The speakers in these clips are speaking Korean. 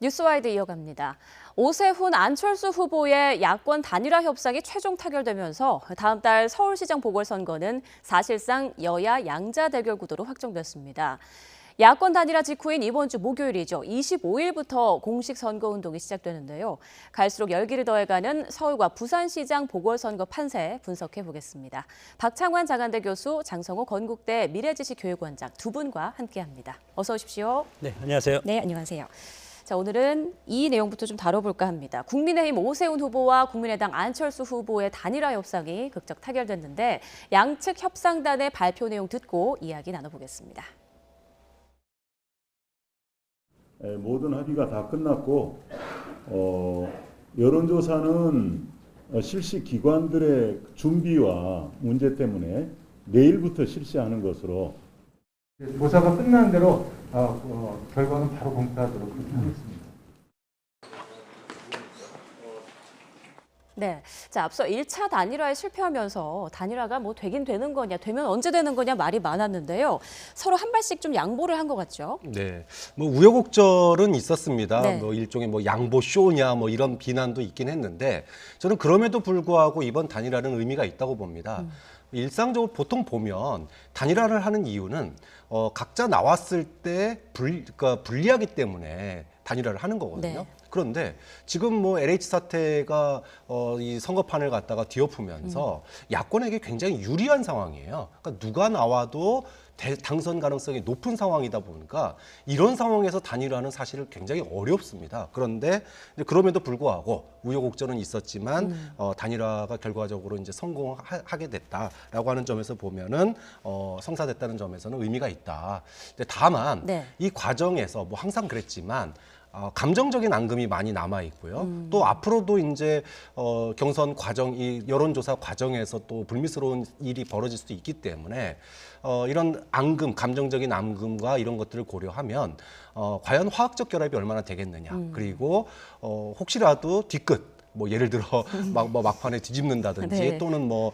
뉴스와이드 이어갑니다. 오세훈 안철수 후보의 야권 단일화 협상이 최종 타결되면서 다음 달 서울시장 보궐선거는 사실상 여야 양자 대결 구도로 확정됐습니다. 야권 단일화 직후인 이번 주 목요일이죠. 25일부터 공식 선거운동이 시작되는데요. 갈수록 열기를 더해가는 서울과 부산시장 보궐선거 판세 분석해보겠습니다. 박창환 장한대 교수, 장성호 건국대 미래지식교육원장 두 분과 함께합니다. 어서 오십시오. 네, 안녕하세요. 네, 안녕하세요. 자, 오늘은 이 내용부터 좀 다뤄볼까 합니다. 국민의힘 오세훈 후보와 국민의당 안철수 후보의 단일화 협상이 극적 타결됐는데 양측 협상단의 발표 내용 듣고 이야기 나눠보겠습니다. 모든 합의가 다 끝났고 여론조사는 실시 기관들의 준비와 문제 때문에 내일부터 실시하는 것으로 조사가 끝난 대로 결과는 바로 공표하도록 하겠습니다. 네, 자 앞서 1차 단일화에 실패하면서 단일화가 뭐 되긴 되는 거냐, 되면 언제 되는 거냐 말이 많았는데요. 서로 한 발씩 좀 양보를 한 것 같죠? 네, 뭐 우여곡절은 있었습니다. 네. 뭐 일종의 뭐 양보 쇼냐 뭐 이런 비난도 있긴 했는데 저는 그럼에도 불구하고 이번 단일화는 의미가 있다고 봅니다. 일상적으로 보통 보면 단일화를 하는 이유는 각자 나왔을 때 그러니까 불리하기 때문에 단일화를 하는 거거든요. 네. 그런데 지금 뭐 LH 사태가 이 선거판을 갖다가 뒤엎으면서 야권에게 굉장히 유리한 상황이에요. 그러니까 누가 나와도 당선 가능성이 높은 상황이다 보니까 이런 상황에서 단일화는 사실 굉장히 어렵습니다. 그런데 이제 그럼에도 불구하고 우여곡절은 있었지만 단일화가 결과적으로 이제 성공하게 됐다라고 하는 점에서 보면은 성사됐다는 점에서는 의미가 있다. 근데 다만 네. 이 과정에서 뭐 항상 그랬지만 감정적인 앙금이 많이 남아 있고요. 또 앞으로도 이제 경선 과정, 이 여론조사 과정에서 또 불미스러운 일이 벌어질 수도 있기 때문에 이런 앙금, 감정적인 앙금과 이런 것들을 고려하면 과연 화학적 결합이 얼마나 되겠느냐. 그리고 혹시라도 뒤끝, 뭐 예를 들어 막판에 뒤집는다든지 네. 또는 뭐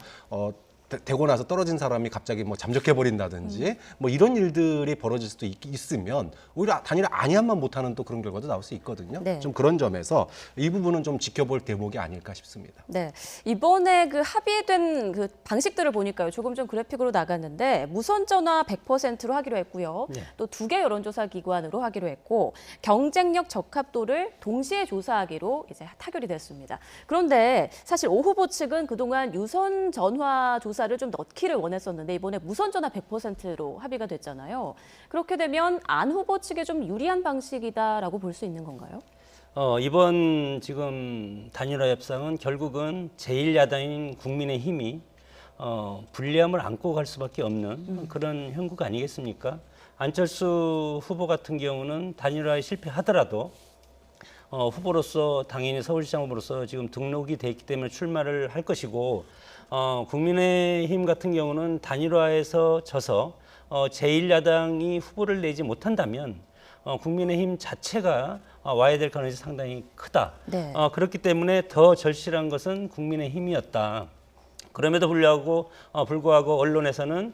되고 나서 떨어진 사람이 갑자기 뭐 잠적해버린다든지 뭐 이런 일들이 벌어질 수도 있으면 오히려 단일화 아니한만 못하는 또 그런 결과도 나올 수 있거든요. 네. 좀 그런 점에서 이 부분은 좀 지켜볼 대목이 아닐까 싶습니다. 네, 이번에 그 합의된 그 방식들을 보니까요. 조금 좀 그래픽으로 나갔는데 무선 전화 100%로 하기로 했고요. 네. 또 2개 여론조사 기관으로 하기로 했고 경쟁력 적합도를 동시에 조사하기로 이제 타결이 됐습니다. 그런데 사실 오 후보 측은 그동안 유선 전화 조사를 좀 넣기를 원했었는데 이번에 무선 전화 100%로 합의가 됐잖아요. 그렇게 되면 안 후보 측에 좀 유리한 방식이다라고 볼 수 있는 건가요? 이번 지금 단일화 협상은 결국은 제1야당인 국민의힘이 불리함을 안고 갈 수밖에 없는 그런 형국 아니겠습니까? 안철수 후보 같은 경우는 단일화에 실패하더라도 후보로서 당연히 서울시장 후보로서 지금 등록이 돼 있기 때문에 출마를 할 것이고 국민의힘 같은 경우는 단일화에서 져서 제1야당이 후보를 내지 못한다면 국민의힘 자체가 와야 될 가능성이 상당히 크다. 네. 그렇기 때문에 더 절실한 것은 국민의힘이었다. 그럼에도 불구하고 언론에서는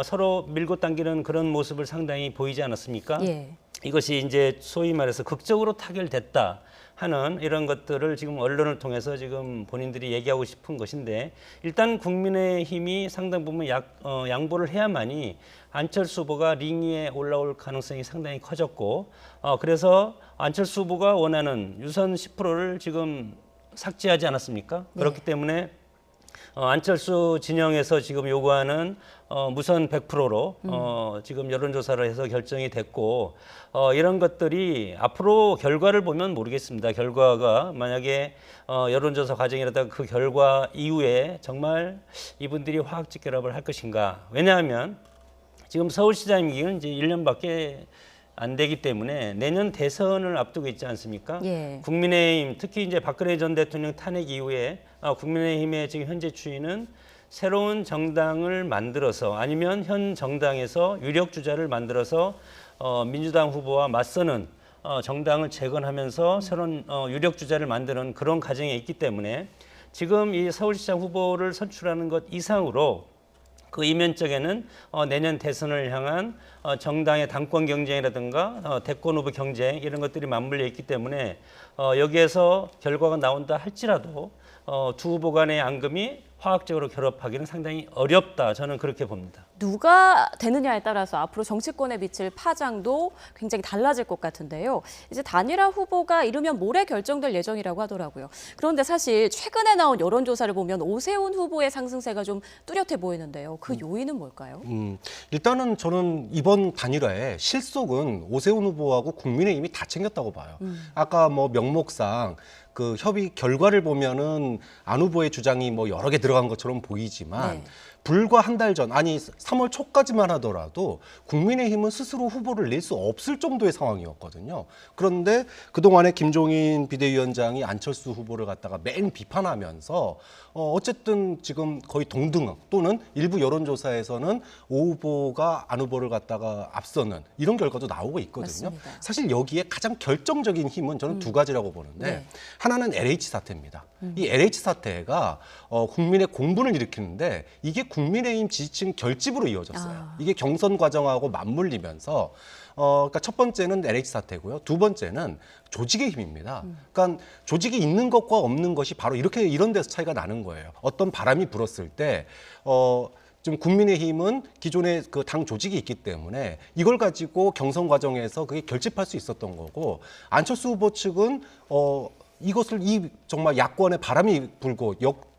서로 밀고 당기는 그런 모습을 상당히 보이지 않았습니까? 예. 이것이 이제 소위 말해서 극적으로 타결됐다 하는 이런 것들을 지금 언론을 통해서 지금 본인들이 얘기하고 싶은 것인데 일단 국민의힘이 상당 부분 양보를 해야만이 안철수 후보가 링 위에 올라올 가능성이 상당히 커졌고 그래서 안철수 후보가 원하는 유선 10%를 지금 삭제하지 않았습니까? 네. 그렇기 때문에 안철수 진영에서 지금 요구하는 무선 100%로 지금 여론조사를 해서 결정이 됐고 이런 것들이 앞으로 결과를 보면 모르겠습니다. 결과가 만약에 여론조사 과정이라다가 그 결과 이후에 정말 이분들이 화학적 결합을 할 것인가. 왜냐하면 지금 서울시장 임기는 이제 1년밖에 안 되기 때문에 내년 대선을 앞두고 있지 않습니까? 예. 국민의힘 특히 이제 박근혜 전 대통령 탄핵 이후에 국민의힘의 지금 현재 추이는 새로운 정당을 만들어서 아니면 현 정당에서 유력 주자를 만들어서 민주당 후보와 맞서는 정당을 재건하면서 새로운 유력 주자를 만드는 그런 과정에 있기 때문에 지금 이 서울시장 후보를 선출하는 것 이상으로 그 이면적에는 내년 대선을 향한 정당의 당권 경쟁이라든가 대권 후보 경쟁 이런 것들이 맞물려 있기 때문에 여기에서 결과가 나온다 할지라도 두 후보 간의 앙금이 화학적으로 결합하기는 상당히 어렵다. 저는 그렇게 봅니다. 누가 되느냐에 따라서 앞으로 정치권에 미칠 파장도 굉장히 달라질 것 같은데요. 이제 단일화 후보가 이르면 모레 결정될 예정이라고 하더라고요. 그런데 사실 최근에 나온 여론조사를 보면 오세훈 후보의 상승세가 좀 뚜렷해 보이는데요. 그 요인은 뭘까요? 일단은 저는 이번 단일화의 실속은 오세훈 후보하고 국민의힘이 다 챙겼다고 봐요. 아까 뭐 명목상 그 협의 결과를 보면은 안 후보의 주장이 뭐 여러 개 들어간 것처럼 보이지만 네. 불과 한 달 전, 아니 3월 초까지만 하더라도 국민의힘은 스스로 후보를 낼 수 없을 정도의 상황이었거든요. 그런데 그동안에 김종인 비대위원장이 안철수 후보를 갖다가 맹 비판하면서 어쨌든 지금 거의 동등 또는 일부 여론조사에서는 오 후보가 안 후보를 갖다가 앞서는 이런 결과도 나오고 있거든요. 맞습니다. 사실 여기에 가장 결정적인 힘은 저는 두 가지라고 보는데 네. 하나는 LH 사태입니다. 이 LH 사태가 국민의 공분을 일으키는데 이게 국민의힘 지지층 결집으로 이어졌어요. 이게 경선 과정하고 맞물리면서 그러니까 첫 번째는 LH 사태고요. 두 번째는 조직의 힘입니다. 그러니까 조직이 있는 것과 없는 것이 바로 이런 데서 차이가 나는 거예요. 어떤 바람이 불었을 때 좀 국민의힘은 기존에 그 당 조직이 있기 때문에 이걸 가지고 경선 과정에서 그게 결집할 수 있었던 거고 안철수 후보 측은 이것을 정말 야권의 바람이 불고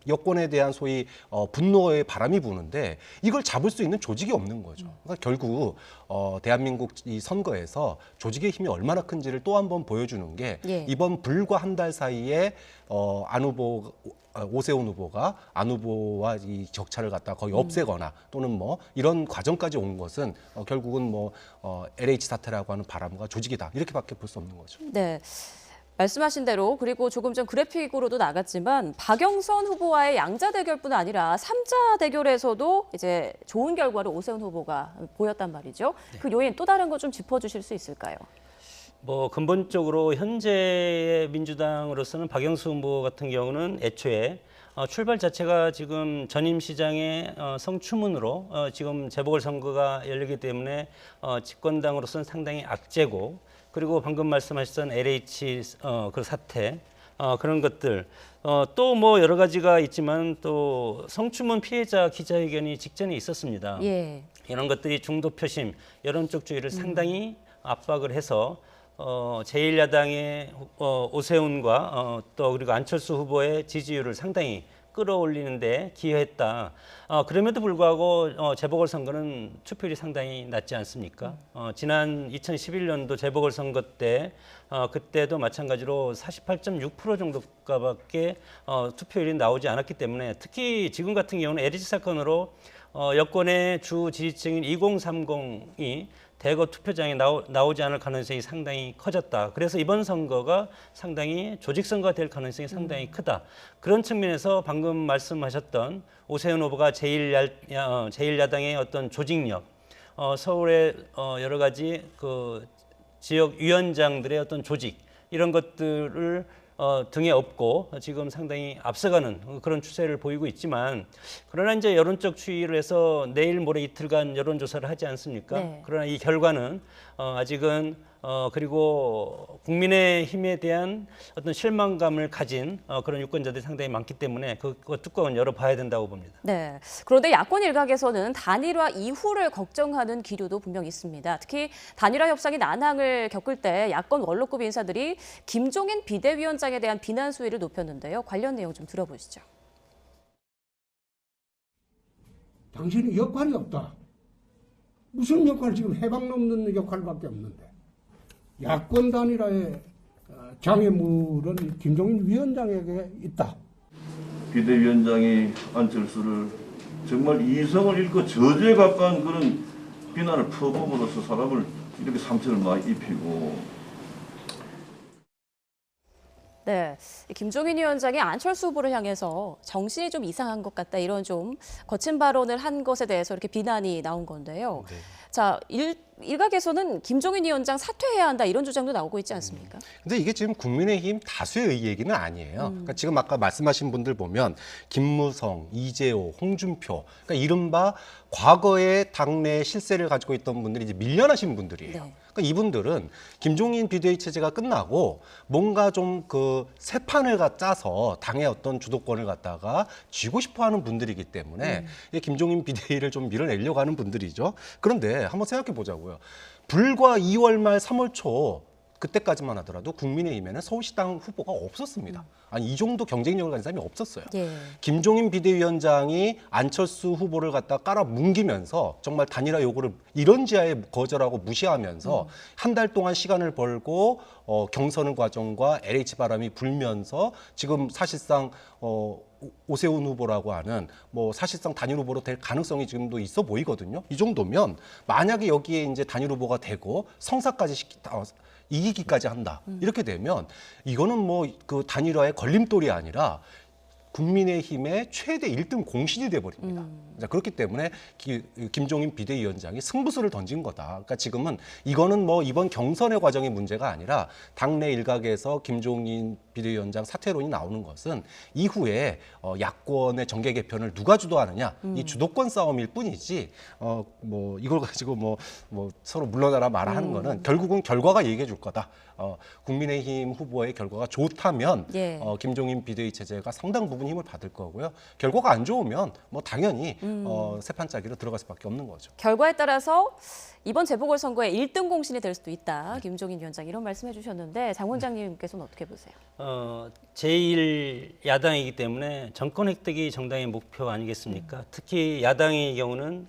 여권에 대한 소위 분노의 바람이 부는데 이걸 잡을 수 있는 조직이 없는 거죠. 그러니까 결국 대한민국 이 선거에서 조직의 힘이 얼마나 큰지를 또 한 번 보여주는 게 예. 이번 불과 한 달 사이에 오세훈 후보가 안 후보와 이 격차를 갖다 거의 없애거나 또는 뭐 이런 과정까지 온 것은 결국은 뭐 LH 사태라고 하는 바람과 조직이다 이렇게밖에 볼 수 없는 거죠. 네. 말씀하신 대로 그리고 조금 전 그래픽으로도 나갔지만 박영선 후보와의 양자 대결뿐 아니라 삼자 대결에서도 이제 좋은 결과를 오세훈 후보가 보였단 말이죠. 그 요인 또 다른 거 좀 짚어주실 수 있을까요? 뭐 근본적으로 현재 민주당으로서는 박영수 후보 같은 경우는 애초에 출발 자체가 지금 전임시장의 성추문으로 지금 재보궐선거가 열리기 때문에 집권당으로서는 상당히 악재고 그리고 방금 말씀하셨던 LH 그 사태 그런 것들 또 뭐 여러 가지가 있지만 또 성추문 피해자 기자회견이 직전에 있었습니다. 예. 이런 것들이 중도 표심 여론적 주의를 상당히 압박을 해서 제1야당의 오세훈과 또 그리고 안철수 후보의 지지율을 상당히 끌어올리는데 기여했다. 그럼에도 불구하고 재보궐선거는 투표율이 상당히 낮지 않습니까? 지난 2011년도 재보궐선거 때 그때도 마찬가지로 48.6% 정도가밖에 투표율이 나오지 않았기 때문에 특히 지금 같은 경우는 LH 사건으로 여권의 주 지지층인 2030이 대거 투표장에 나오지 않을 가능성이 상당히 커졌다. 그래서 이번 선거가 상당히 조직선거가 될 가능성이 상당히 크다. 그런 측면에서 방금 말씀하셨던 오세훈 후보가 제1야당의 어떤 조직력, 서울의 여러 가지 그 지역 위원장들의 어떤 조직 이런 것들을 등에 업고 지금 상당히 앞서가는 그런 추세를 보이고 있지만 그러나 이제 여론적 추이를 해서 내일 모레 이틀간 여론조사를 하지 않습니까? 네. 그러나 이 결과는 아직은 그리고 국민의힘에 대한 어떤 실망감을 가진 그런 유권자들이 상당히 많기 때문에 그 뚜껑은 열어봐야 된다고 봅니다. 네. 그런데 야권 일각에서는 단일화 이후를 걱정하는 기류도 분명히 있습니다. 특히 단일화 협상이 난항을 겪을 때 야권 원로급 인사들이 김종인 비대위원장에 대한 비난 수위를 높였는데요. 관련 내용 좀 들어보시죠. 당신이 역할이 없다. 무슨 역할, 지금 해방 넘는 역할밖에 없는데. 야권 단일화의 장애물은 김종인 위원장에게 있다. 비대위원장이 안철수를 정말 이성을 잃고 저주에 가까운 그런 비난을 퍼부음으로써 사람을 이렇게 상처를 많이 입히고. 네, 김종인 위원장이 안철수 후보를 향해서 정신이 좀 이상한 것 같다 이런 좀 거친 발언을 한 것에 대해서 이렇게 비난이 나온 건데요. 네. 자, 일각에서는 김종인 위원장 사퇴해야 한다 이런 주장도 나오고 있지 않습니까? 근데 이게 지금 국민의힘 다수의 얘기는 아니에요. 그러니까 지금 아까 말씀하신 분들 보면 김무성, 이재호, 홍준표, 그러니까 이른바 과거의 당내 실세를 가지고 있던 분들이 이제 밀려나신 분들이에요. 네. 그러니까 이분들은 김종인 비대위 체제가 끝나고 뭔가 좀 그 새 판을 짜서 당의 어떤 주도권을 갖다가 쥐고 싶어하는 분들이기 때문에 이 김종인 비대위를 좀 밀어내려고 하는 분들이죠. 그런데 한번 생각해 보자고요. 불과 2월 말 3월 초 그때까지만 하더라도 국민의힘에는 서울시당 후보가 없었습니다. 아니 이 정도 경쟁력을 가진 사람이 없었어요. 예. 김종인 비대위원장이 안철수 후보를 갖다 깔아 뭉기면서 정말 단일화 요구를 이런 지하에 거절하고 무시하면서 한 달 동안 시간을 벌고 경선 과정과 LH 바람이 불면서 지금 사실상 오세훈 후보라고 하는 뭐 사실상 단일 후보로 될 가능성이 지금도 있어 보이거든요. 이 정도면 만약에 여기에 이제 단일 후보가 되고 성사까지 이기기까지 한다. 이렇게 되면 이거는 뭐 그 단일화의 걸림돌이 아니라 국민의힘의 최대 1등 공신이 돼버립니다. 자, 그렇기 때문에 김종인 비대위원장이 승부수를 던진 거다. 그러니까 지금은 이거는 뭐 이번 경선의 과정의 문제가 아니라 당내 일각에서 김종인 비대위원장 사퇴론이 나오는 것은 이후에 야권의 정계 개편을 누가 주도하느냐 이 주도권 싸움일 뿐이지 뭐 이걸 가지고 뭐 서로 물러나라 말하는 거는 결국은 결과가 얘기해 줄 거다. 국민의힘 후보의 결과가 좋다면 예. 김종인 비대위 체제가 상당 부분 힘을 받을 거고요. 결과가 안 좋으면 뭐 당연히 새 판짜기로 들어갈 수밖에 없는 거죠. 결과에 따라서 이번 재보궐선거의 1등 공신이 될 수도 있다. 김종인 위원장 이런 말씀해 주셨는데 장 원장님께서는 어떻게 보세요? 제1야당이기 때문에 정권 획득이 정당의 목표 아니겠습니까? 특히 야당의 경우는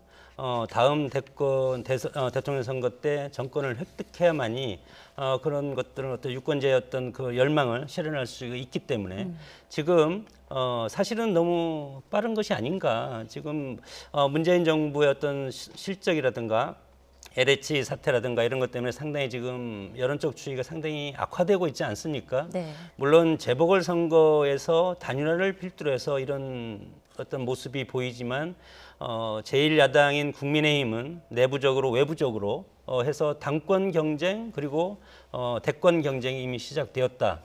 다음 대통령 선거 때 정권을 획득해야만이 그런 것들은 어떤 유권자의 어떤 그 열망을 실현할 수 있기 때문에 지금 사실은 너무 빠른 것이 아닌가. 지금 문재인 정부의 어떤 실적이라든가 LH 사태라든가 이런 것 때문에 상당히 지금 여론적 추이가 상당히 악화되고 있지 않습니까? 네. 물론 재보궐선거에서 단일화를 필두로 해서 이런 어떤 모습이 보이지만 제1야당인 국민의힘은 내부적으로 외부적으로 해서 당권 경쟁 그리고 대권 경쟁이 이미 시작되었다.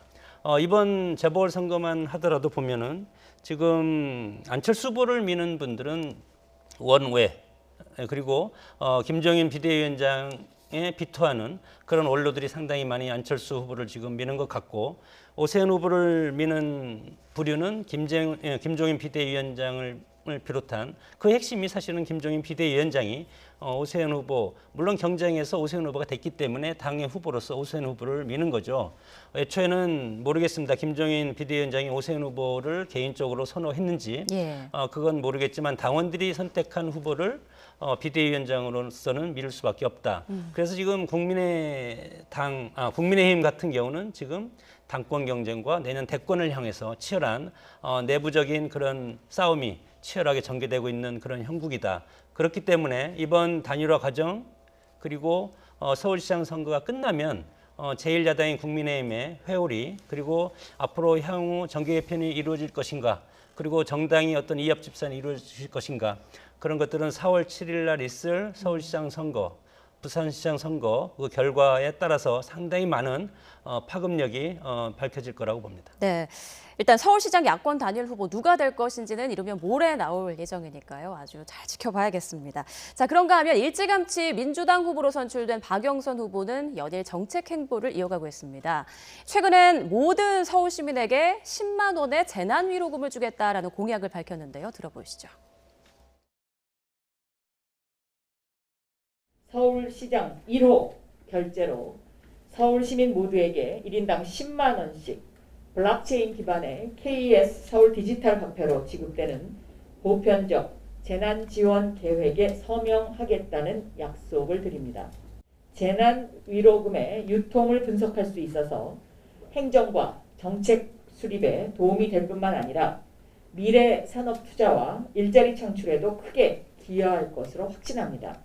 이번 재보궐선거만 하더라도 보면은 지금 안철수 후보를 미는 분들은 원외 그리고 김종인 비대위원장에 비토하는 그런 원로들이 상당히 많이 안철수 후보를 지금 미는 것 같고 오세훈 후보를 미는 부류는 김종인 비대위원장을 비롯한 그 핵심이 사실은 김종인 비대위원장이 오세훈 후보 물론 경쟁에서 오세훈 후보가 됐기 때문에 당의 후보로서 오세훈 후보를 미는 거죠. 애초에는 모르겠습니다. 김종인 비대위원장이 오세훈 후보를 개인적으로 선호했는지 예. 그건 모르겠지만 당원들이 선택한 후보를 비대위원장으로서는 미룰 수밖에 없다. 그래서 지금 국민의힘 같은 경우는 지금 당권 경쟁과 내년 대권을 향해서 치열한 내부적인 그런 싸움이 치열하게 전개되고 있는 그런 형국이다. 그렇기 때문에 이번 단일화 과정 그리고 서울시장 선거가 끝나면 제1야당인 국민의힘의 회오리 그리고 앞으로 향후 정계 개편이 이루어질 것인가 그리고 정당이 어떤 이합 집산이 이루어질 것인가 그런 것들은 4월 7일 날 있을 서울시장 선거 부산시장 선거 그 결과에 따라서 상당히 많은 파급력이 밝혀질 거라고 봅니다. 네. 일단 서울시장 야권 단일 후보 누가 될 것인지는 이르면 모레 나올 예정이니까요. 아주 잘 지켜봐야겠습니다. 자, 그런가 하면 일찌감치 민주당 후보로 선출된 박영선 후보는 연일 정책 행보를 이어가고 있습니다. 최근엔 모든 서울 시민에게 10만 원의 재난 위로금을 주겠다라는 공약을 밝혔는데요. 들어보시죠. 서울시장 1호 결제로 서울 시민 모두에게 1인당 10만 원씩 블록체인 기반의 KS 서울 디지털 화폐로 지급되는 보편적 재난 지원 계획에 서명하겠다는 약속을 드립니다. 재난 위로금의 유통을 분석할 수 있어서 행정과 정책 수립에 도움이 될 뿐만 아니라 미래 산업 투자와 일자리 창출에도 크게 기여할 것으로 확신합니다.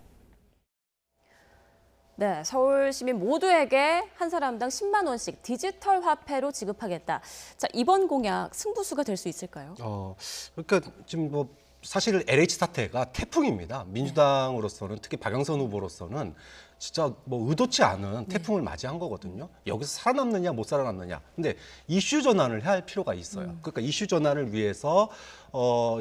네, 서울 시민 모두에게 한 사람당 10만 원씩 디지털 화폐로 지급하겠다. 자, 이번 공약 승부수가 될 수 있을까요? 그러니까 지금 뭐 사실 LH 사태가 태풍입니다. 민주당으로서는 특히 박영선 후보로서는 진짜 뭐 의도치 않은 태풍을 맞이한 거거든요. 여기서 살아남느냐 못 살아남느냐. 근데 이슈 전환을 해야 할 필요가 있어요. 그러니까 이슈 전환을 위해서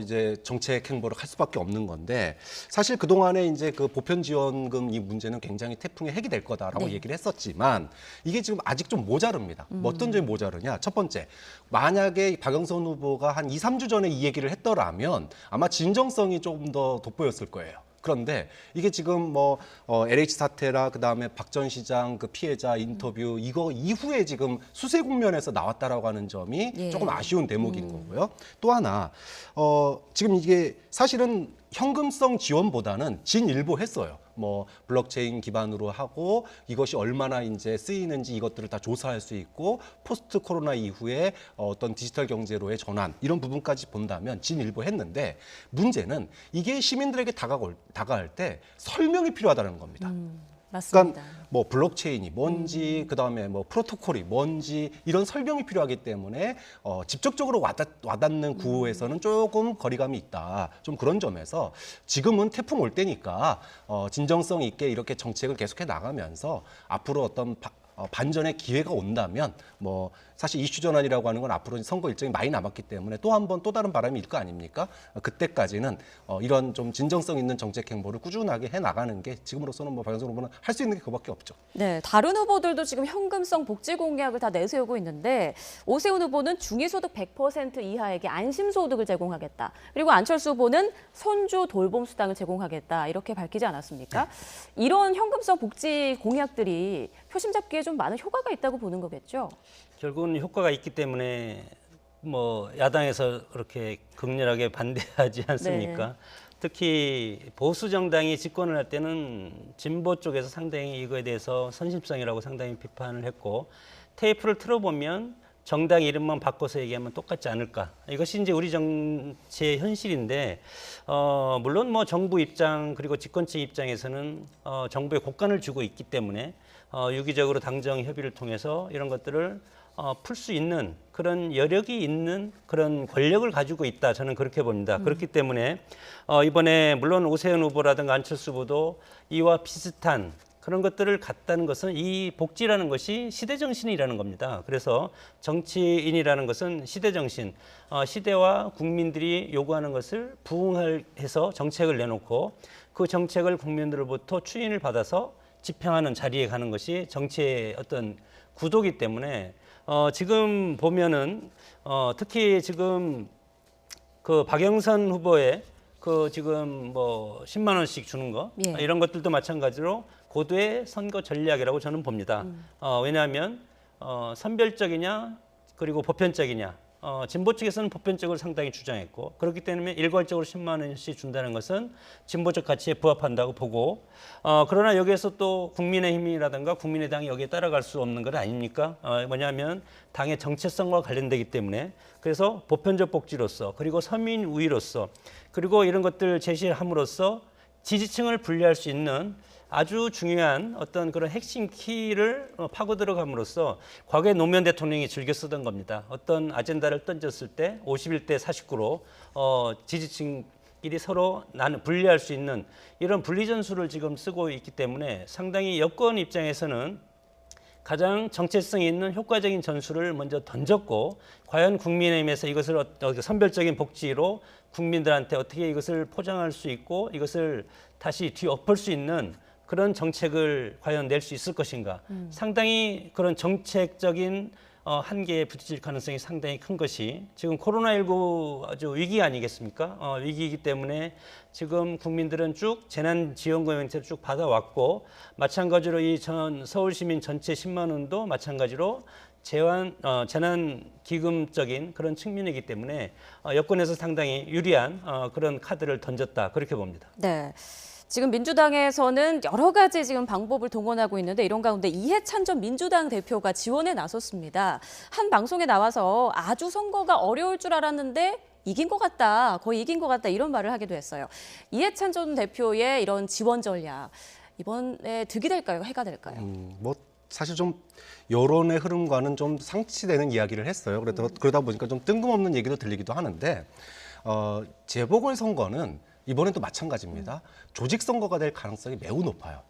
이제 정책 행보를 할 수밖에 없는 건데 사실 그 동안에 이제 그 보편 지원금 이 문제는 굉장히 태풍의 핵이 될 거다라고 얘기를 했었지만 이게 지금 아직 좀 모자릅니다. 뭐 어떤 점이 모자르냐? 첫 번째, 만약에 박영선 후보가 한 2, 3주 전에 이 얘기를 했더라면 아마 진정성이 조금 더 돋보였을 거예요. 그런데 이게 지금 뭐 LH 사태라 그다음에 박 전 시장 그 피해자 인터뷰 이거 이후에 지금 수세 국면에서 나왔다라고 하는 점이 조금 아쉬운 대목인 거고요. 또 하나 지금 이게 사실은 현금성 지원보다는 진일보했어요. 뭐 블록체인 기반으로 하고 이것이 얼마나 이제 쓰이는지 이것들을 다 조사할 수 있고 포스트 코로나 이후에 어떤 디지털 경제로의 전환 이런 부분까지 본다면 진일보했는데 문제는 이게 시민들에게 다가갈 때 설명이 필요하다는 겁니다. 맞습니다. 그러니까 뭐 블록체인이 뭔지 그다음에 뭐 프로토콜이 뭔지 이런 설명이 필요하기 때문에 직접적으로 와닿는 구호에서는 조금 거리감이 있다. 좀 그런 점에서 지금은 태풍 올 때니까 진정성 있게 이렇게 정책을 계속해 나가면서 앞으로 어떤 반전의 기회가 온다면 뭐 사실 이슈 전환이라고 하는 건 앞으로 선거 일정이 많이 남았기 때문에 또 한 번 또 다른 바람이 일 거 아닙니까? 그때까지는 이런 좀 진정성 있는 정책 행보를 꾸준하게 해 나가는 게 지금으로서는 뭐 박영선 후보는 할 수 있는 게 그밖에 없죠. 네, 다른 후보들도 지금 현금성 복지 공약을 다 내세우고 있는데 오세훈 후보는 중위소득 100% 이하에게 안심소득을 제공하겠다. 그리고 안철수 후보는 손주 돌봄 수당을 제공하겠다. 이렇게 밝히지 않았습니까? 이런 현금성 복지 공약들이 표심 잡기에 좀 많은 효과가 있다고 보는 거겠죠? 결국은 효과가 있기 때문에 뭐 야당에서 그렇게 극렬하게 반대하지 않습니까? 네. 특히 보수 정당이 집권을 할 때는 진보 쪽에서 상당히 이거에 대해서 선심성이라고 상당히 비판을 했고 테이프를 틀어보면 정당 이름만 바꿔서 얘기하면 똑같지 않을까? 이것이 이제 우리 정치의 현실인데 물론 뭐 정부 입장 그리고 집권층 입장에서는 정부에 곡간을 주고 있기 때문에 유기적으로 당정 협의를 통해서 이런 것들을 풀 수 있는 그런 여력이 있는 그런 권력을 가지고 있다. 저는 그렇게 봅니다. 그렇기 때문에 이번에 물론 오세훈 후보라든가 안철수 후보도 이와 비슷한 그런 것들을 갖다는 것은 이 복지라는 것이 시대정신이라는 겁니다. 그래서 정치인이라는 것은 시대정신, 시대와 국민들이 요구하는 것을 부응해서 정책을 내놓고 그 정책을 국민들로부터 추인을 받아서 집행하는 자리에 가는 것이 정치의 어떤 구도이기 때문에 지금 보면은 특히 지금 그 박영선 후보의 그 지금 뭐 10만 원씩 주는 거 이런 것들도 마찬가지로 고도의 선거 전략이라고 저는 봅니다. 왜냐하면 선별적이냐 그리고 보편적이냐. 진보 측에서는 보편적으로 상당히 주장했고 그렇기 때문에 일괄적으로 10만 원씩 준다는 것은 진보적 가치에 부합한다고 보고 그러나 여기에서 또 국민의힘이라든가 국민의당이 여기에 따라갈 수 없는 것 아닙니까? 뭐냐면 당의 정체성과 관련되기 때문에 그래서 보편적 복지로서 그리고 서민 우위로서 그리고 이런 것들 제시함으로써 지지층을 분리할 수 있는 아주 중요한 어떤 그런 핵심 키를 파고 들어감으로써 과거에 노무현 대통령이 즐겨 쓰던 겁니다. 어떤 아젠다를 던졌을 때 51대 49로 지지층끼리 서로 분리할 수 있는 이런 분리 전술을 지금 쓰고 있기 때문에 상당히 여권 입장에서는 가장 정체성이 있는 효과적인 전술을 먼저 던졌고 과연 국민의힘에서 이것을 선별적인 복지로 국민들한테 어떻게 이것을 포장할 수 있고 이것을 다시 뒤엎을 수 있는 그런 정책을 과연 낼 수 있을 것인가. 상당히 그런 정책적인 한계에 부딪힐 가능성이 상당히 큰 것이 지금 코로나19 아주 위기 아니겠습니까? 위기이기 때문에 지금 국민들은 쭉 재난지원금 형태를 쭉 받아왔고 마찬가지로 이 서울시민 전체 10만 원도 마찬가지로 재난기금적인 그런 측면이기 때문에 여권에서 상당히 유리한 그런 카드를 던졌다. 그렇게 봅니다. 네. 지금 민주당에서는 여러 가지 지금 방법을 동원하고 있는데 이런 가운데 이해찬 전 민주당 대표가 지원에 나섰습니다. 한 방송에 나와서 아주 선거가 어려울 줄 알았는데 이긴 것 같다, 거의 이긴 것 같다 이런 말을 하기도 했어요. 이해찬 전 대표의 이런 지원 전략 이번에 득이 될까요, 해가 될까요? 뭐 사실 좀 여론의 흐름과는 좀 상치되는 이야기를 했어요. 그러다 보니까 좀 뜬금없는 얘기도 들리기도 하는데 재보궐선거는 이번에도 마찬가지입니다. 조직 선거가 될 가능성이 매우 높아요.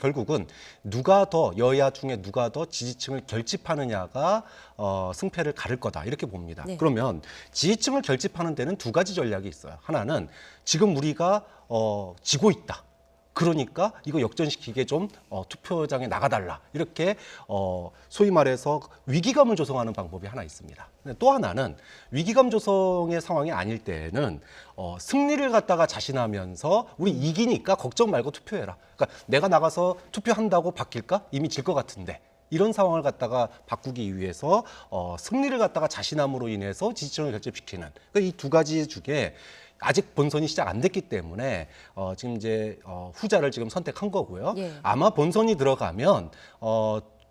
결국은 누가 더 여야 중에 누가 더 지지층을 결집하느냐가 승패를 가를 거다 이렇게 봅니다. 네. 그러면 지지층을 결집하는 데는 두 가지 전략이 있어요. 하나는 지금 우리가 지고 있다. 그러니까 이거 역전시키게 좀 투표장에 나가달라 이렇게 소위 말해서 위기감을 조성하는 방법이 하나 있습니다. 또 하나는 위기감 조성의 상황이 아닐 때에는 승리를 갖다가 자신하면서 우리 이기니까 걱정 말고 투표해라. 그러니까 내가 나가서 투표한다고 바뀔까? 이미 질 것 같은데. 이런 상황을 갖다가 바꾸기 위해서 승리를 갖다가 자신함으로 인해서 지지층을 결집시키는 이 두 가지 중에 아직 본선이 시작 안 됐기 때문에 지금 이제 후자를 지금 선택한 거고요. 예. 아마 본선이 들어가면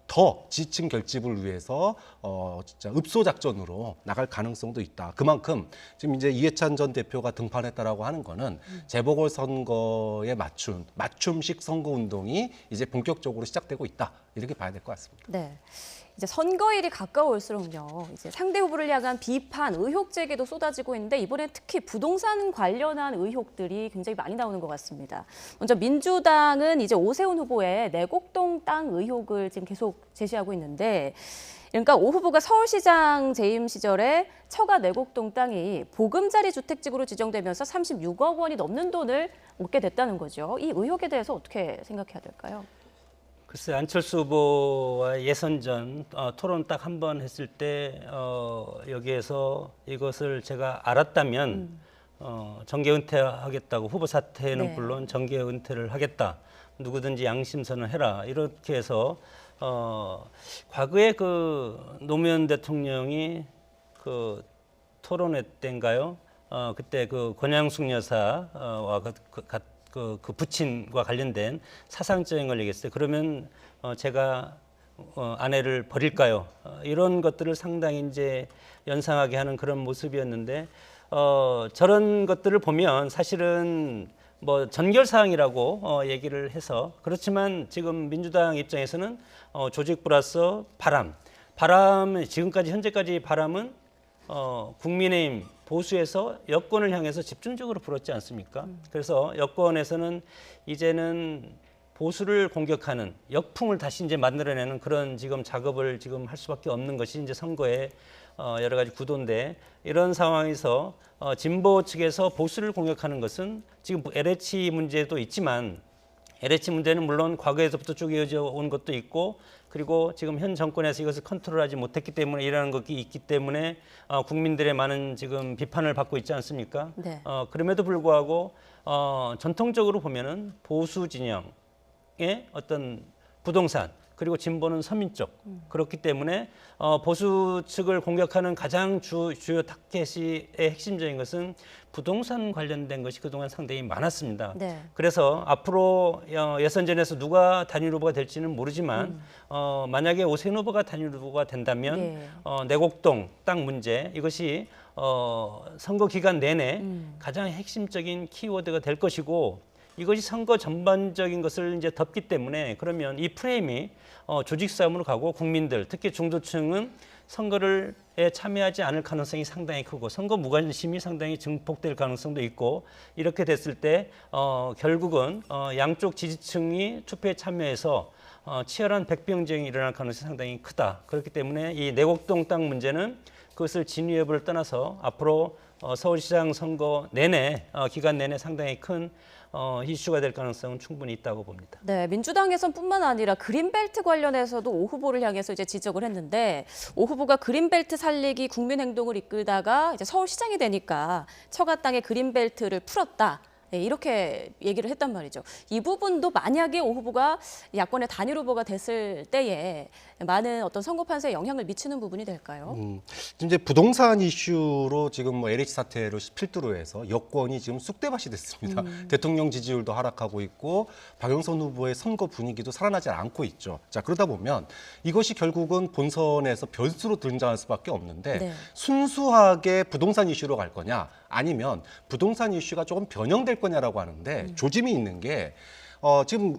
더 지지층 결집을 위해서 진짜 읍소 작전으로 나갈 가능성도 있다. 그만큼 지금 이제 이해찬 전 대표가 등판했다라고 하는 거는 재보궐 선거에 맞춤식 선거 운동이 이제 본격적으로 시작되고 있다. 이렇게 봐야 될 것 같습니다. 네. 이제 선거일이 가까울수록요, 이제 상대 후보를 향한 비판, 의혹 제기도 쏟아지고 있는데 이번엔 특히 부동산 관련한 의혹들이 굉장히 많이 나오는 것 같습니다. 먼저 민주당은 이제 오세훈 후보의 내곡동 땅 의혹을 지금 계속 제시하고 있는데, 그러니까 오 후보가 서울시장 재임 시절에 처가 내곡동 땅이 보금자리 주택지구로 지정되면서 36억 원이 넘는 돈을 얻게 됐다는 거죠. 이 의혹에 대해서 어떻게 생각해야 될까요? 글쎄 안철수 후보와 예선 전 토론 딱 한 번 했을 때 여기에서 이것을 제가 알았다면 정계 은퇴하겠다고 후보 사퇴는 네. 물론 정계 은퇴를 하겠다. 누구든지 양심선언 해라. 이렇게 해서 과거에 그 노무현 대통령이 그 토론회 때인가요? 그때 그 권양숙 여사와 그 부친과 관련된 사상적인 걸 얘기했어요. 그러면 제가 아내를 버릴까요? 이런 것들을 상당히 이제 연상하게 하는 그런 모습이었는데 저런 것들을 보면 사실은 뭐 전결 사항이라고 얘기를 해서 그렇지만 지금 민주당 입장에서는 조직 플러스 바람은 지금까지 현재까지 바람은 국민의힘 보수에서 여권을 향해서 집중적으로 불었지 않습니까? 그래서 여권에서는 이제는 보수를 공격하는 역풍을 다시 이제 만들어내는 그런 지금 작업을 지금 할 수밖에 없는 것이 이제 선거의 여러 가지 구도인데 이런 상황에서 진보 측에서 보수를 공격하는 것은 지금 LH 문제도 있지만 LH 문제는 물론 과거에서부터 쭉 이어져 온 것도 있고 그리고 지금 현 정권에서 이것을 컨트롤하지 못했기 때문에 이러한 것이 있기 때문에 국민들의 많은 지금 비판을 받고 있지 않습니까? 네. 그럼에도 불구하고 전통적으로 보면은 보수 진영의 어떤 부동산 그리고 진보는 서민 쪽 그렇기 때문에 보수 측을 공격하는 가장 주요 타겟의 핵심적인 것은 부동산 관련된 것이 그동안 상당히 많았습니다. 네. 그래서 앞으로 예선전에서 누가 단일 후보가 될지는 모르지만 만약에 오세훈 후보가 단일 후보가 된다면 예. 내곡동 땅 문제 이것이 선거 기간 내내 가장 핵심적인 키워드가 될 것이고 이것이 선거 전반적인 것을 이제 덮기 때문에 그러면 이 프레임이 조직 싸움으로 가고 국민들 특히 중도층은 선거에 참여하지 않을 가능성이 상당히 크고 선거 무관심이 상당히 증폭될 가능성도 있고 이렇게 됐을 때 결국은 양쪽 지지층이 투표에 참여해서 치열한 백병쟁이 일어날 가능성이 상당히 크다. 그렇기 때문에 이 내곡동 땅 문제는 그것을 진위 여부를 떠나서 앞으로 서울시장 선거 내내 기간 내내 상당히 큰 이슈가 될 가능성은 충분히 있다고 봅니다. 네, 민주당에서뿐만 아니라 그린벨트 관련해서도 오 후보를 향해서 이제 지적을 했는데 오 후보가 그린벨트 살리기 국민행동을 이끌다가 이제 서울시장이 되니까 처가 땅의 그린벨트를 풀었다. 네, 이렇게 얘기를 했단 말이죠. 이 부분도 만약에 오 후보가 야권의 단일 후보가 됐을 때에 많은 어떤 선거 판세에 영향을 미치는 부분이 될까요? 지금 이제 부동산 이슈로 지금 뭐 LH 사태를 필두로 해서 여권이 지금 쑥대밭이 됐습니다. 대통령 지지율도 하락하고 있고 박영선 후보의 선거 분위기도 살아나지 않고 있죠. 자, 그러다 보면 이것이 결국은 본선에서 변수로 등장할 수밖에 없는데 네. 순수하게 부동산 이슈로 갈 거냐 아니면 부동산 이슈가 조금 변형될 거냐라고 하는데 조짐이 있는 게 지금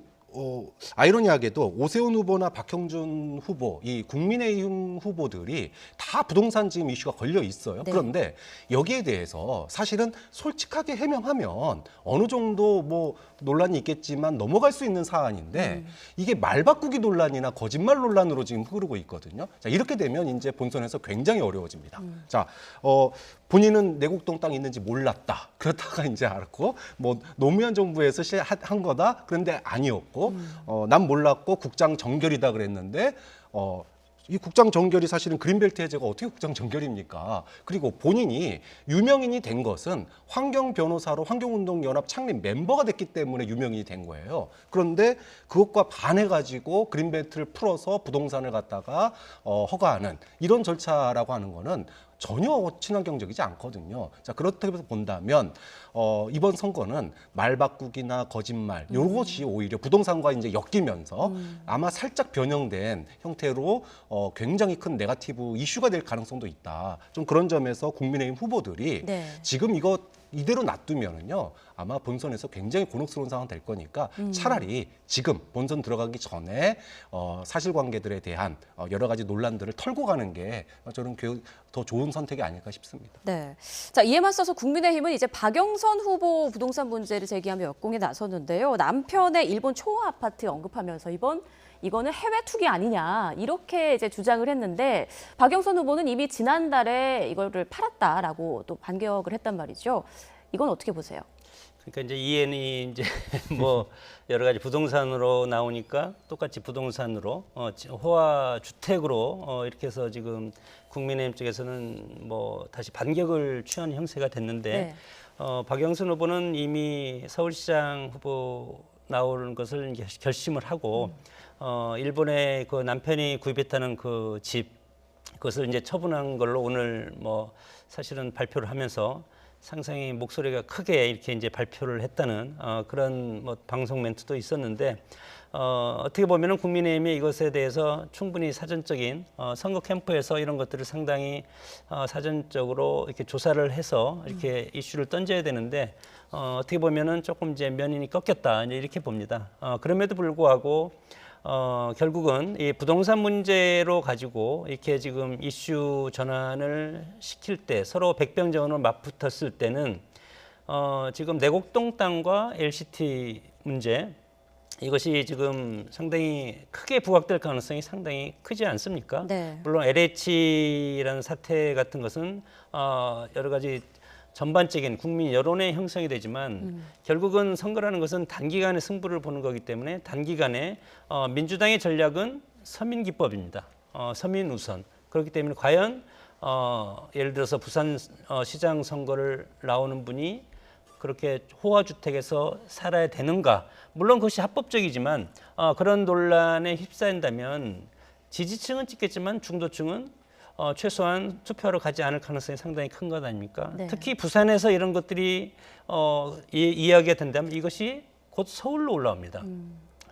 아이러니하게도 오세훈 후보나 박형준 후보, 이 국민의힘 후보들이 다 부동산 지금 이슈가 걸려 있어요. 네. 그런데 여기에 대해서 사실은 솔직하게 해명하면 어느 정도 뭐 논란이 있겠지만 넘어갈 수 있는 사안인데 이게 말 바꾸기 논란이나 거짓말 논란으로 지금 흐르고 있거든요. 자, 이렇게 되면 이제 본선에서 굉장히 어려워집니다. 자, 본인은 내곡동 땅 있는지 몰랐다. 그렇다가 이제 알았고, 뭐 노무현 정부에서 한 거다. 그런데 아니었고, 난 몰랐고 국장 정결이다 그랬는데, 이 국장 정결이 사실은 그린벨트 해제가 어떻게 국장 정결입니까? 그리고 본인이 유명인이 된 것은 환경 변호사로 환경운동연합 창립 멤버가 됐기 때문에 유명인이 된 거예요. 그런데 그것과 반해가지고 그린벨트를 풀어서 부동산을 갖다가 허가하는 이런 절차라고 하는 거는 전혀 친환경적이지 않거든요. 자, 그렇다고 해서 본다면 이번 선거는 말 바꾸기나 거짓말 이것이 오히려 부동산과 이제 엮이면서 아마 살짝 변형된 형태로 굉장히 큰 네거티브 이슈가 될 가능성도 있다. 좀 그런 점에서 국민의힘 후보들이 네. 지금 이거 이대로 놔두면은요 아마 본선에서 굉장히 곤혹스러운 상황 될 거니까 차라리 지금 본선 들어가기 전에 사실관계들에 대한 여러 가지 논란들을 털고 가는 게 저는 더 좋은 선택이 아닐까 싶습니다. 네. 자, 이에 맞서서 국민의힘은 이제 박영선 후보 부동산 문제를 제기하며 역공에 나섰는데요. 남편의 일본 초호 아파트 언급하면서 이거는 해외 투기 아니냐 이렇게 이제 주장을 했는데 박영선 후보는 이미 지난달에 이거를 팔았다라고 또 반격을 했단 말이죠. 이건 어떻게 보세요? 그러니까 이제 이엔이 이제 뭐 여러 가지 부동산으로 나오니까 똑같이 부동산으로 호화 주택으로 이렇게 해서 지금 국민의힘 쪽에서는 뭐 다시 반격을 취한 형세가 됐는데 네. 박영선 후보는 이미 서울시장 후보 나오는 것을 이제 결심을 하고 일본에 그 남편이 구입했다는 그 집 그것을 이제 처분한 걸로 오늘 뭐 사실은 발표를 하면서 상당히 목소리가 크게 이렇게 이제 발표를 했다는 그런 뭐 방송 멘트도 있었는데 어떻게 보면은 국민의힘이 이것에 대해서 충분히 사전적인 선거 캠프에서 이런 것들을 상당히 사전적으로 이렇게 조사를 해서 이렇게 이슈를 던져야 되는데 어떻게 보면은 조금 이제 면인이 꺾였다 이렇게 봅니다. 그럼에도 불구하고 결국은 이 부동산 문제로 가지고 이렇게 지금 이슈 전환을 시킬 때 서로 백병전으로 맞붙었을 때는 지금 내곡동 땅과 LCT 문제 이것이 지금 상당히 크게 부각될 가능성이 상당히 크지 않습니까? 네. 물론 LH라는 사태 같은 것은 여러 가지 전반적인 국민 여론의 형성이 되지만 결국은 선거라는 것은 단기간에 승부를 보는 거기 때문에 단기간에 민주당의 전략은 서민 기법입니다. 서민 우선. 그렇기 때문에 과연 예를 들어서 부산 시장 선거를 나오는 분이 그렇게 호화주택에서 살아야 되는가. 물론 그것이 합법적이지만 그런 논란에 휩싸인다면 지지층은 찍겠지만 중도층은 최소한 투표하러 가지 않을 가능성이 상당히 큰 것 아닙니까? 네. 특히 부산에서 이런 것들이 이야기가 된다면 이것이 곧 서울로 올라옵니다.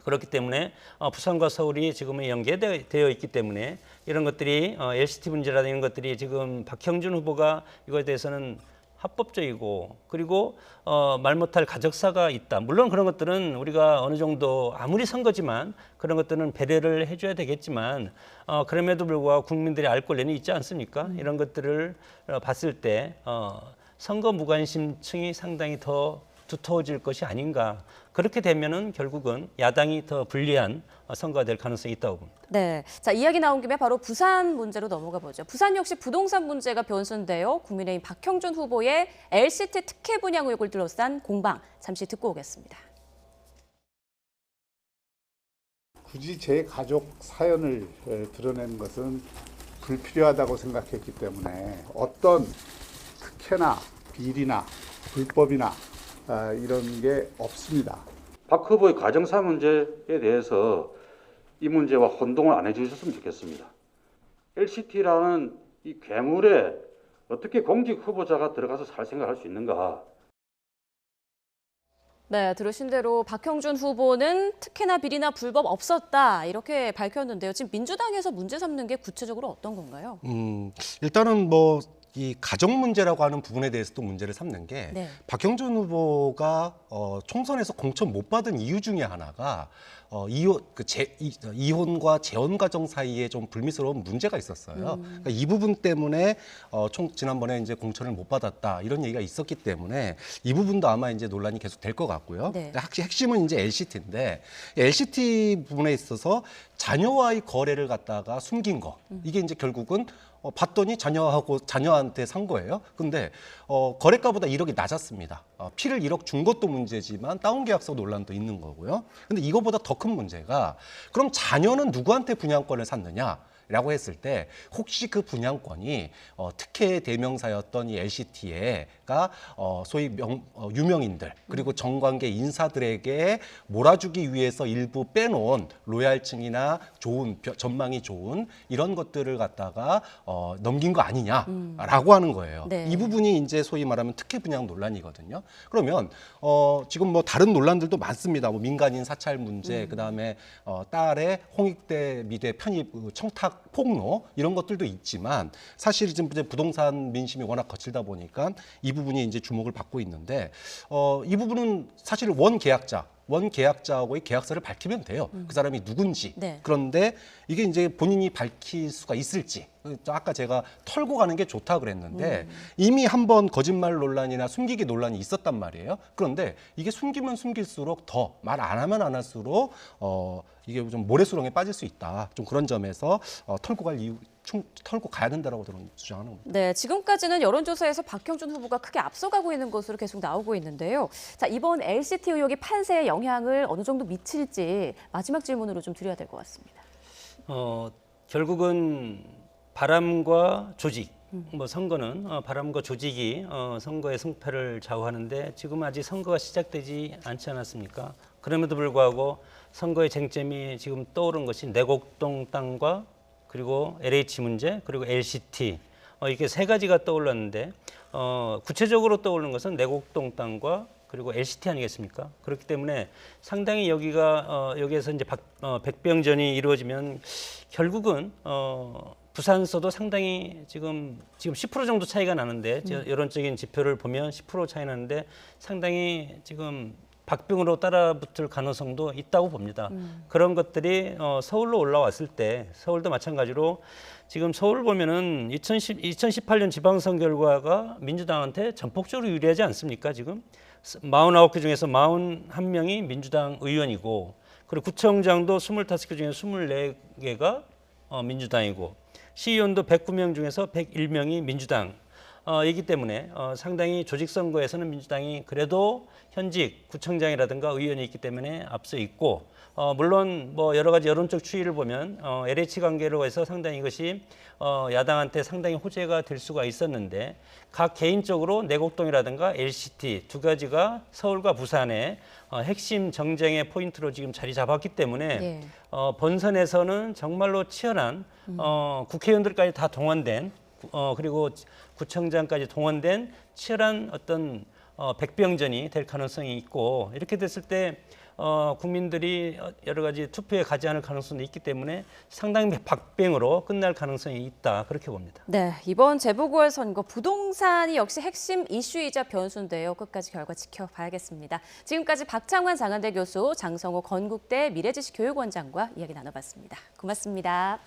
그렇기 때문에 부산과 서울이 지금은 연계되어 있기 때문에 이런 것들이 LCT 문제라든지 이런 것들이 지금 박형준 후보가 이거에 대해서는 합법적이고 그리고 말 못할 가적사가 있다. 물론 그런 것들은 우리가 어느 정도 아무리 선거지만 그런 것들은 배려를 해줘야 되겠지만 그럼에도 불구하고 국민들이 알 권리는 있지 않습니까? 이런 것들을 봤을 때 선거 무관심층이 상당히 더 두터워질 것이 아닌가. 그렇게 되면은 결국은 야당이 더 불리한 선거가 될 가능성이 있다고 봅니다. 네. 자, 이야기 나온 김에 바로 부산 문제로 넘어가 보죠. 부산 역시 부동산 문제가 변수인데요. 국민의힘 박형준 후보의 LCT 특혜 분양 의혹을 둘러싼 공방 잠시 듣고 오겠습니다. 굳이 제 가족 사연을 드러낸 것은 불필요하다고 생각했기 때문에 어떤 특혜나 비리나 불법이나 이런 게 없습니다. 박 후보의 가정사 문제에 대해서 이 문제와 혼동을 안 해주셨으면 좋겠습니다. LCT라는 이 괴물에 어떻게 공직 후보자가 들어가서 살 생각할 수 있는가? 네, 들으신 대로 박형준 후보는 특혜나 비리나 불법 없었다 이렇게 밝혔는데요. 지금 민주당에서 문제 삼는 게 구체적으로 어떤 건가요? 일단은 뭐 이 가정 문제라고 하는 부분에 대해서도 문제를 삼는 게 네. 박형준 후보가 총선에서 공천 못 받은 이유 중에 하나가 이혼과 재혼 과정 사이에 좀 불미스러운 문제가 있었어요. 그러니까 이 부분 때문에 지난번에 이제 공천을 못 받았다 이런 얘기가 있었기 때문에 이 부분도 아마 이제 논란이 계속 될 것 같고요. 네. 핵심은 이제 LCT인데 LCT 부분에 있어서 자녀와의 거래를 갖다가 숨긴 거 이게 이제 결국은 봤더니 자녀한테 산 거예요. 근데 거래가보다 1억이 낮았습니다. 피를 1억 준 것도 문제지만 다운 계약서 논란도 있는 거고요. 근데 이거보다 더 큰 문제가 그럼 자녀는 누구한테 분양권을 샀느냐? 라고 했을 때 혹시 그 분양권이 특혜 대명사였던 이 LCT가 소위 유명인들 그리고 정관계 인사들에게 몰아주기 위해서 일부 빼놓은 로얄층이나 좋은 전망이 좋은 이런 것들을 갖다가 넘긴 거 아니냐라고 하는 거예요. 네. 이 부분이 이제 소위 말하면 특혜 분양 논란이거든요. 그러면 지금 뭐 다른 논란들도 많습니다. 뭐 민간인 사찰 문제, 그다음에 딸의 홍익대 미대 편입 청탁 폭로 이런 것들도 있지만 사실 지금 이제 부동산 민심이 워낙 거칠다 보니까 이 부분이 이제 주목을 받고 있는데 이 부분은 사실 원 계약자하고의 계약서를 밝히면 돼요. 그 사람이 누군지. 네. 그런데 이게 이제 본인이 밝힐 수가 있을지. 아까 제가 털고 가는 게 좋다 그랬는데 이미 한번 거짓말 논란이나 숨기기 논란이 있었단 말이에요. 그런데 이게 숨기면 숨길수록 더 말 안 하면 안 할수록 이게 좀 모래수렁에 빠질 수 있다. 좀 그런 점에서 털고 가야 된다라고 주장하는 겁니다. 네, 지금까지는 여론조사에서 박형준 후보가 크게 앞서가고 있는 것으로 계속 나오고 있는데요. 자, 이번 LCT 의혹이 판세에 영향을 어느 정도 미칠지 마지막 질문으로 좀 드려야 될 것 같습니다. 결국은 바람과 조직, 뭐 선거는 바람과 조직이 선거의 승패를 좌우하는데 지금 아직 선거가 시작되지 않지 않았습니까? 그럼에도 불구하고 선거의 쟁점이 지금 떠오른 것이 내곡동 땅과 그리고 LH 문제 그리고 LCT 이렇게 세 가지가 떠올랐는데 구체적으로 떠오르는 것은 내곡동 땅과 그리고 LCT 아니겠습니까? 그렇기 때문에 상당히 여기에서 이제 백병전이 이루어지면 결국은 부산서도 상당히 지금 10% 정도 차이가 나는데 여론적인 지표를 보면 10% 차이 나는데 상당히 지금 박빙으로 따라붙을 가능성도 있다고 봅니다. 그런 것들이 서울로 올라왔을 때 서울도 마찬가지로 지금 서울 보면은 2018년 지방선거 결과가 민주당한테 전폭적으로 유리하지 않습니까? 지금 49개 중에서 41명이 민주당 의원이고 그리고 구청장도 25개 중에서 24개가 민주당이고 시의원도 109명 중에서 101명이 민주당이기 때문에 상당히 조직선거에서는 민주당이 그래도 현직 구청장이라든가 의원이 있기 때문에 앞서 있고 물론 뭐 여러 가지 여론적 추이를 보면 LH 관계로 해서 상당히 이것이 야당한테 상당히 호재가 될 수가 있었는데 각 개인적으로 내곡동이라든가 LCT 두 가지가 서울과 부산의 핵심 정쟁의 포인트로 지금 자리 잡았기 때문에 네. 본선에서는 정말로 치열한 국회의원들까지 다 동원된 그리고 구청장까지 동원된 치열한 어떤 백병전이 될 가능성이 있고 이렇게 됐을 때 국민들이 여러 가지 투표에 가지 않을 가능성도 있기 때문에 상당히 박빙으로 끝날 가능성이 있다 그렇게 봅니다. 네, 이번 재보궐선거 부동산이 역시 핵심 이슈이자 변수인데요. 끝까지 결과 지켜봐야겠습니다. 지금까지 박창환 장한대 교수, 장성호 건국대 미래지식교육원장과 이야기 나눠봤습니다. 고맙습니다.